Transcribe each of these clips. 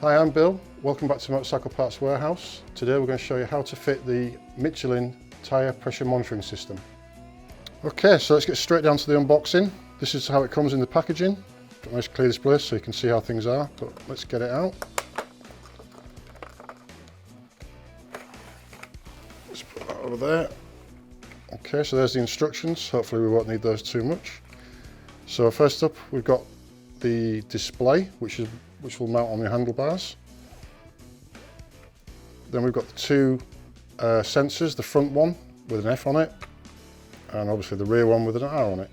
Hi, I'm Bill. Welcome back to Motorcycle Parts Warehouse. Today we're going to show you how to fit the Michelin tyre pressure monitoring system. Okay, so let's get straight down to the unboxing. This is how it comes in the packaging. Got a nice clear display so you can see how things are, but let's get it out. Let's put that over there. Okay, so there's the instructions. Hopefully we won't need those too much. So first up, we've got the display, which will mount on the handlebars. Then we've got the two sensors, the front one with an F on it, and obviously the rear one with an R on it,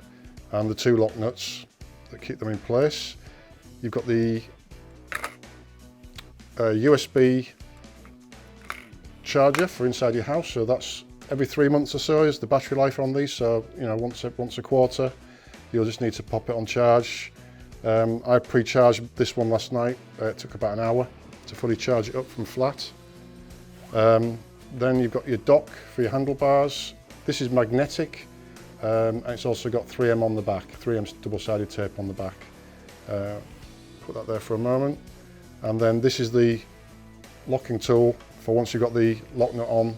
and the two lock nuts that keep them in place. You've got the USB charger for inside your house, so that's every 3 months or so is the battery life on these, so you know, once a quarter you'll just need to pop it on charge. I pre-charged this one last night. It took about an hour to fully charge it up from flat. Then you've got your dock for your handlebars. This is magnetic, and it's also got 3M on the back, 3M double-sided tape on the back. Put that there for a moment. And then this is the locking tool for once you've got the lock nut on.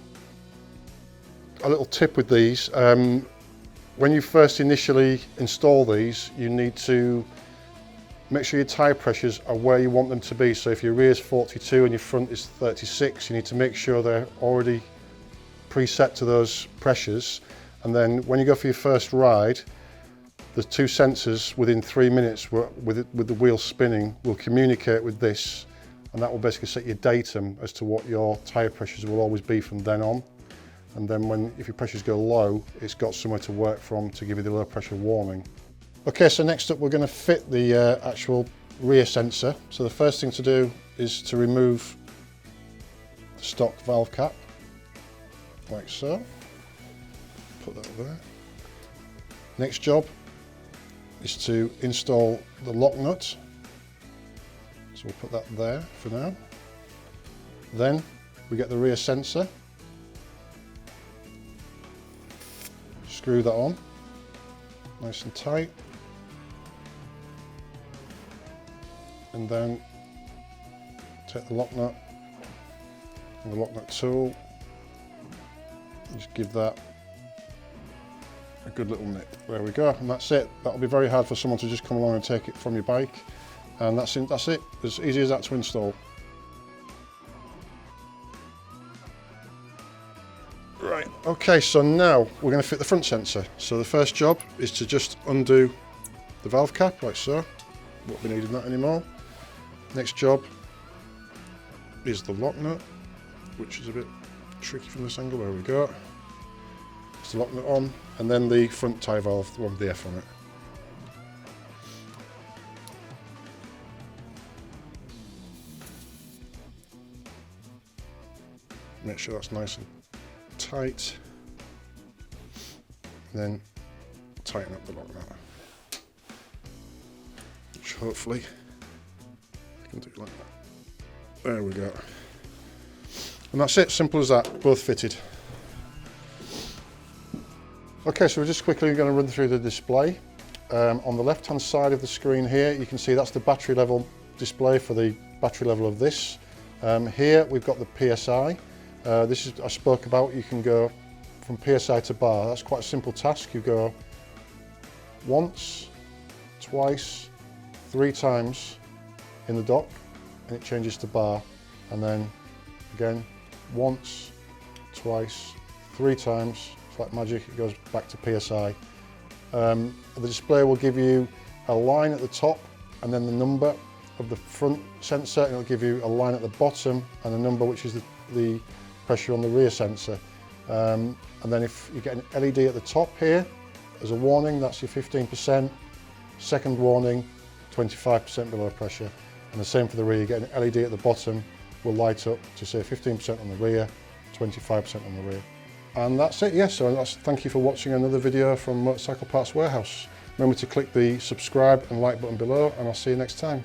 A little tip with these, when you first initially install these, you need to make sure your tyre pressures are where you want them to be. So if your rear is 42 and your front is 36, you need to make sure they're already preset to those pressures. And then when you go for your first ride, the two sensors within 3 minutes with the wheel spinning will communicate with this, and that will basically set your datum as to what your tyre pressures will always be from then on. And then if your pressures go low, it's got somewhere to work from to give you the low pressure warning. Okay, so next up we're going to fit the actual rear sensor. So the first thing to do is to remove the stock valve cap, like so. Put that there. Next job is to install the lock nut. So we'll put that there for now. Then we get the rear sensor. Screw that on, nice and tight. And then take the lock nut and the lock nut tool, and just give that a good little nip. There we go, and that's it. That'll be very hard for someone to just come along and take it from your bike. And that's it, as easy as that to install. Right, okay, so now we're going to fit the front sensor. So the first job is to just undo the valve cap, like so. Won't be needing that anymore. Next job is the lock nut, which is a bit tricky from this angle. There we go. It's the lock nut on, and then the front tyre valve, the one with the F on it. Make sure that's nice and tight, and then tighten up the lock nut, which hopefully I can do like that. There we go. And that's it, simple as that, both fitted. Okay, so we're just quickly going to run through the display. On the left hand side of the screen here, you can see that's the battery level display for the battery level of this. Here we've got the PSI. This is I spoke about. You can go from PSI to bar. That's quite a simple task. You go once, twice, 3 times in the dock, and it changes to bar. And then again, once, twice, 3 times. It's like magic. It goes back to PSI. The display will give you a line at the top, and then the number of the front sensor, and it'll give you a line at the bottom, and a number which is the pressure on the rear sensor. And then if you get an LED at the top here as a warning, that's your 15%. Second warning, 25% below pressure. And the same for the rear, you get an LED at the bottom, will light up to say 15% on the rear, 25% on the rear. And that's it, yes, so thank you for watching another video from Motorcycle Parts Warehouse. Remember to click the subscribe and like button below, and I'll see you next time.